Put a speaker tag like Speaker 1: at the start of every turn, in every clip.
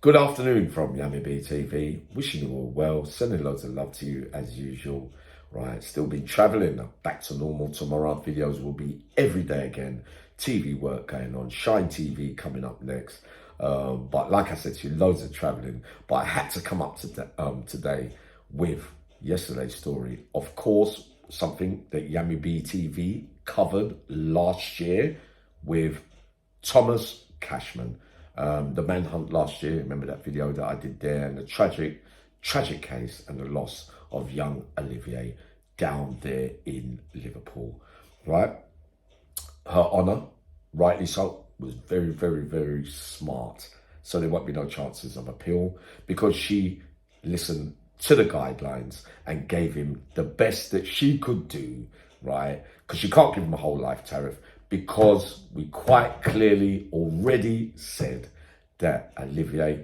Speaker 1: Good afternoon from Yummy BTV. Wishing you all well, sending loads of love to you as usual. Right, still been travelling, back to normal. Tomorrow videos will be every day again. TV work going on, Shine TV coming up next. But like I said to you, loads of travelling. But I had to come up to today with yesterday's story. Of course, something that Yummy BTV covered last year with Thomas Cashman. The manhunt last year, remember that video that I did there, and the tragic case and the loss of young Olivia down there in Liverpool, right? Her honour, rightly so, was very, very, very smart. So there won't be no chances of appeal because she listened to the guidelines and gave him the best that she could do, right? Because she can't give him a whole life tariff, because we quite clearly already said that Olivia,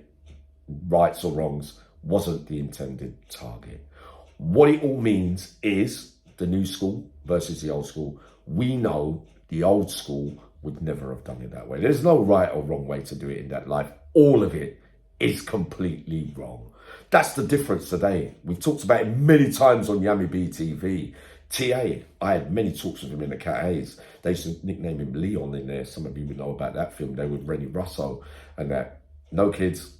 Speaker 1: rights or wrongs, wasn't the intended target. What it all means is the new school versus the old school. We know the old school would never have done it that way. There's no right or wrong way to do it in that life. All of it is completely wrong. That's the difference today. We've talked about it many times on Yummy BTV. TA, I had many talks with him in the Cat A's. They used to nickname him Leon in there. Some of you would know about that film. They with Rennie Russo and that. No kids,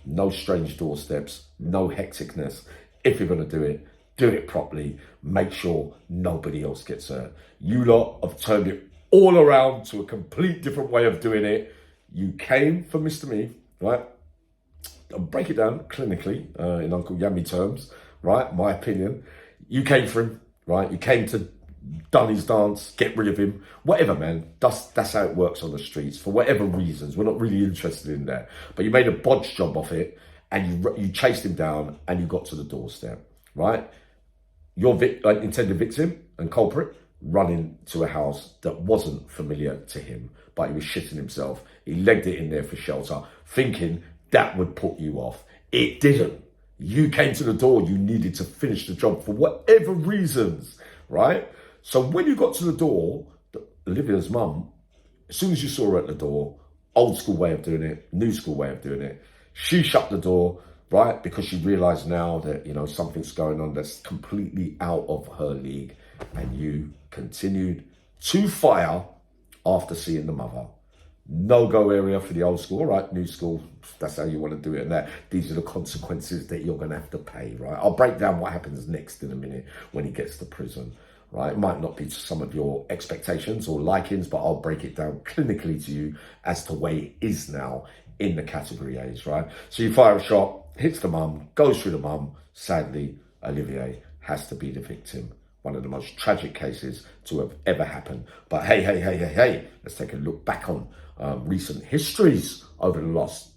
Speaker 1: no strange doorsteps, no hecticness. If you're going to do it properly. Make sure nobody else gets hurt. You lot have turned it all around to a complete different way of doing it. You came for Mr. Me, right? I'll break it down clinically in Uncle Yummy terms, right? My opinion. You came for him. Right, you came to done his dance, get rid of him, whatever, man. That's how it works on the streets for whatever reasons. We're not really interested in that, but you made a bodge job of it, and you chased him down, and you got to the doorstep. Right, your intended victim and culprit running to a house that wasn't familiar to him, but he was shitting himself. He legged it in there for shelter, thinking that would put you off. It didn't. You came to the door, you needed to finish the job for whatever reasons, right? So when you got to the door, Olivia's mum, as soon as you saw her at the door, old school way of doing it, new school way of doing it, she shut the door, right? Because she realised now that, you know, something's going on that's completely out of her league. And you continued to fire after seeing the mother. No-go area for the old school. All right, new school, that's how you want to do it. And that these are the consequences that you're going to have to pay, right? I'll break down what happens next in a minute when he gets to prison, right? It might not be to some of your expectations or likings, but I'll break it down clinically to you as to where it is now in the category A's, right? So you fire a shot, hits the mum, goes through the mum. Sadly, Olivia has to be the victim. One of the most tragic cases to have ever happened. But hey, let's take a look back on recent histories over the last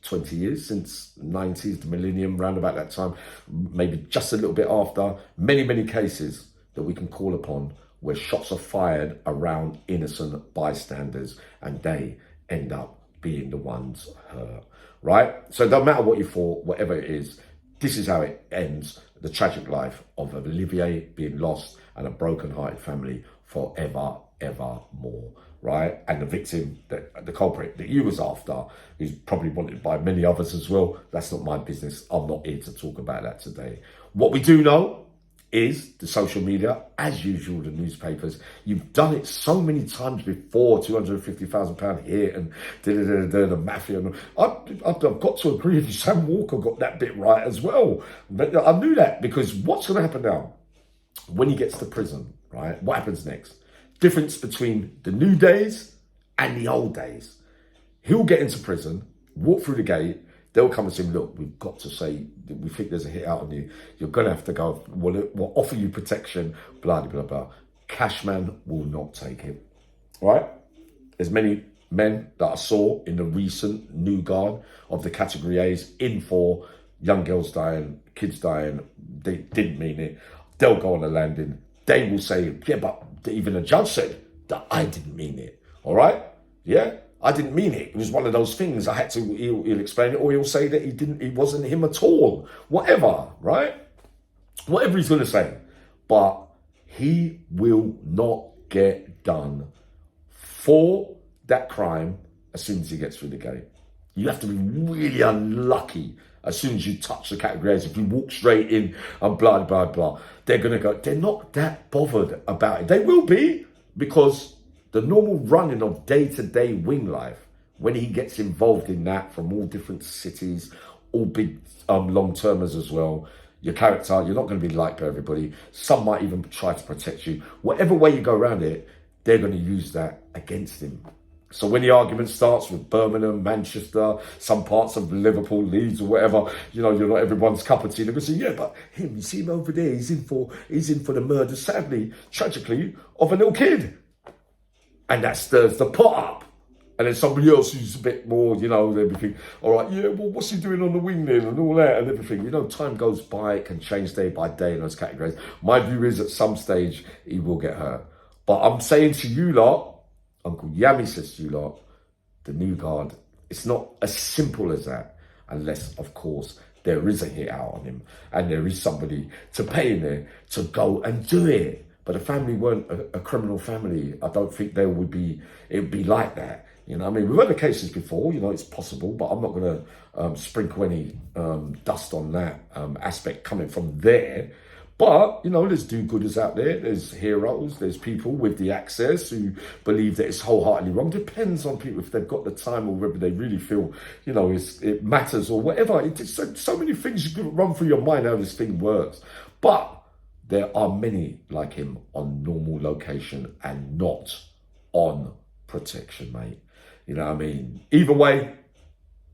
Speaker 1: 20 years, since 90s, the millennium, round about that time, maybe just a little bit after. Many cases that we can call upon where shots are fired around innocent bystanders and they end up being the ones hurt, right? So no matter what you thought, whatever it is, this is how it ends. The tragic life of Olivia being lost and a broken-hearted family forever more, right? And the victim, the culprit that you was after, is probably wanted by many others as well. That's not my business. I'm not here to talk about that today. What we do know is the social media, as usual, the newspapers. You've done it so many times before, £250,000 here and the mafia. And I've got to agree with you, Sam Walker got that bit right as well. But I knew that, because what's going to happen now? When he gets to prison, right? What happens next? Difference between the new days and the old days. He'll get into prison, walk through the gate. They'll come and say, look, we've got to say, we think there's a hit out on you. You're going to have to go. We'll offer you protection, blah, blah, blah. Cashman will not take it, right? There's many men that I saw in the recent new guard of the category A's in for young girls dying, kids dying. They didn't mean it. They'll go on the landing. They will say, yeah, but even the judge said that I didn't mean it, all right? Yeah? I didn't mean it. It was one of those things. I had to, he'll explain it, or he'll say that it wasn't him at all. Whatever, right? Whatever he's going to say. But he will not get done for that crime as soon as he gets through the gate. You have to be really unlucky as soon as you touch the category A's. If you walk straight in and blah, blah, blah, they're going to go, they're not that bothered about it. They will be, because the normal running of day-to-day wing life, when he gets involved in that from all different cities, all big long-termers as well, your character, you're not going to be liked by everybody. Some might even try to protect you. Whatever way you go around it, they're going to use that against him. So when the argument starts with Birmingham, Manchester, some parts of Liverpool, Leeds or whatever, you're not everyone's cup of tea. They're going to say, yeah, but him, you see him over there, he's in for the murder, sadly, tragically, of a little kid. And that stirs the pot up. And then somebody else who's a bit more, everything, all right, yeah, well, what's he doing on the wing then and all that and everything. Time goes by, it can change day by day in those categories. My view is at some stage he will get hurt. But I'm saying to you lot, Uncle Yami says to you lot, the new guard, it's not as simple as that, unless, of course, there is a hit out on him and there is somebody to pay in there to go and do it. But the family weren't a criminal family. I don't think it would be like that. We've had the cases before, it's possible, but I'm not going to sprinkle any dust on that aspect coming from there. But, there's do-gooders out there, there's heroes, there's people with the access who believe that it's wholeheartedly wrong. Depends on people if they've got the time or whether they really feel, it matters or whatever. It's so many things you can run through your mind how this thing works. But there are many like him on normal location and not on protection, mate. Either way,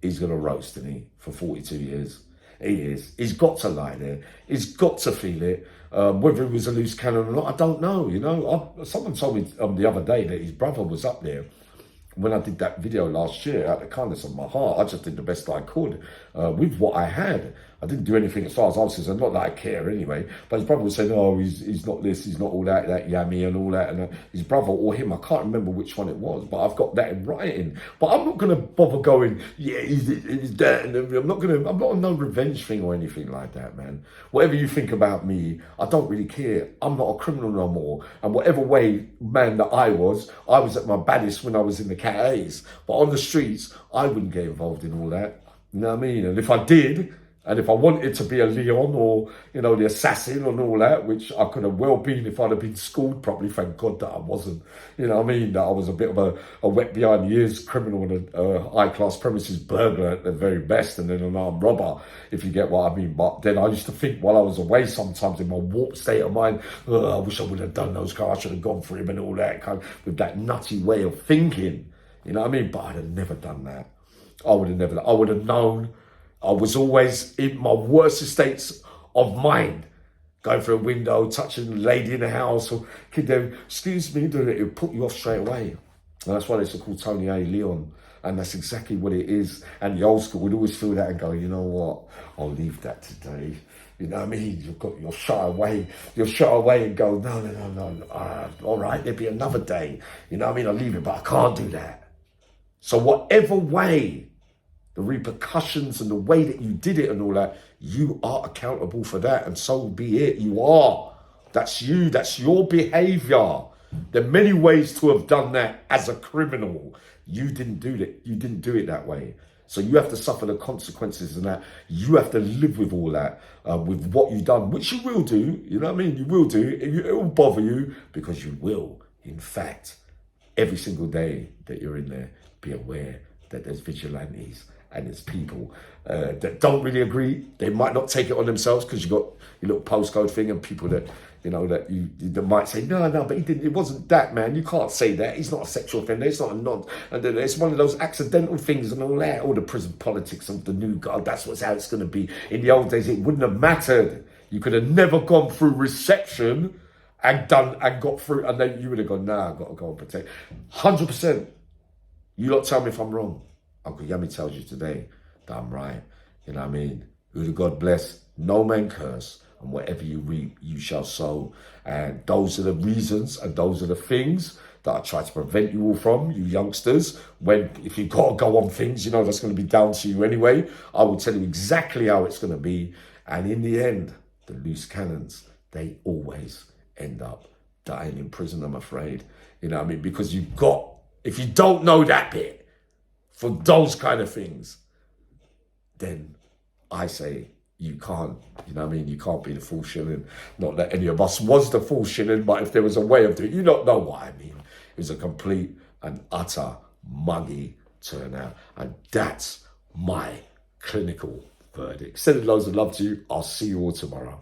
Speaker 1: he's going to roast, isn't he, for 42 years. He is. He's got to lie there. He's got to feel it. Whether it was a loose cannon or not, I don't know. Someone told me the other day that his brother was up there when I did that video last year. Out of the kindness of my heart, I just did the best I could with what I had. I didn't do anything as far as I was concerned, not that I care anyway. But his brother was saying, oh, he's not this, he's not all that yummy and all that. And his brother or him, I can't remember which one it was, but I've got that in writing. But I'm not going to bother going, yeah, he's that. And I'm not on no revenge thing or anything like that, man. Whatever you think about me, I don't really care. I'm not a criminal no more. And whatever way, man, that I was at my baddest when I was in the Cat A's. But on the streets, I wouldn't get involved in all that. You know what I mean? And if I did, and if I wanted to be a Leon or, the assassin and all that, which I could have well been if I'd have been schooled properly, thank God that I wasn't, that I was a bit of a wet behind the ears criminal and a high-class premises burglar at the very best, and then an armed robber, if you get what I mean. But then I used to think while I was away sometimes in my warped state of mind, I wish I would have done those cars, I should have gone for him and all that, kind of, with that nutty way of thinking, But I'd have never done that. I would have known. I was always in my worst states of mind, going through a window, touching a lady in the house, or kid there, excuse me, it would put you off straight away. And that's why they used to call Tony A. Leon. And that's exactly what it is. And the old school would always feel that and go, you know what, I'll leave that today. You'll shy away. You'll shy away and go, no. All right, there'll be another day. I'll leave it, but I can't do that. So whatever way, the repercussions and the way that you did it and all that, you are accountable for that, and so be it. You are. That's you. That's your behaviour. There are many ways to have done that as a criminal. You didn't do it. You didn't do it that way. So you have to suffer the consequences and that. You have to live with all that, with what you've done, which you will do. You know what I mean? You will do. It will bother you because you will. In fact, every single day that you're in there, be aware that there's vigilantes and there's people that don't really agree. They might not take it on themselves because you got your little postcode thing, and people that that might say no, but he didn't. It wasn't that, man. You can't say that. He's not a sexual offender. It's not a non. And then it's one of those accidental things and all that. All the prison politics of the new guard. That's how it's going to be. In the old days, it wouldn't have mattered. You could have never gone through reception and got through, and then you would have gone, nah, I've got to go and protect. 100%. You lot tell me if I'm wrong. Uncle Yami tells you today that I'm right. You know what I mean? Who the God bless, no man curse, and whatever you reap, you shall sow. And those are the reasons and those are the things that I try to prevent you all from, you youngsters. If you've got to go on things, that's going to be down to you anyway. I will tell you exactly how it's going to be. And in the end, the loose cannons, they always end up dying in prison, I'm afraid. You know what I mean? Because if you don't know that bit, for those kind of things, then I say you can't, you know what I mean? You can't be the full shilling. Not that any of us was the full shilling, but if there was a way of doing it, you don't know what I mean. It was a complete and utter muggy turnout. And that's my clinical verdict. Sending loads of love to you. I'll see you all tomorrow.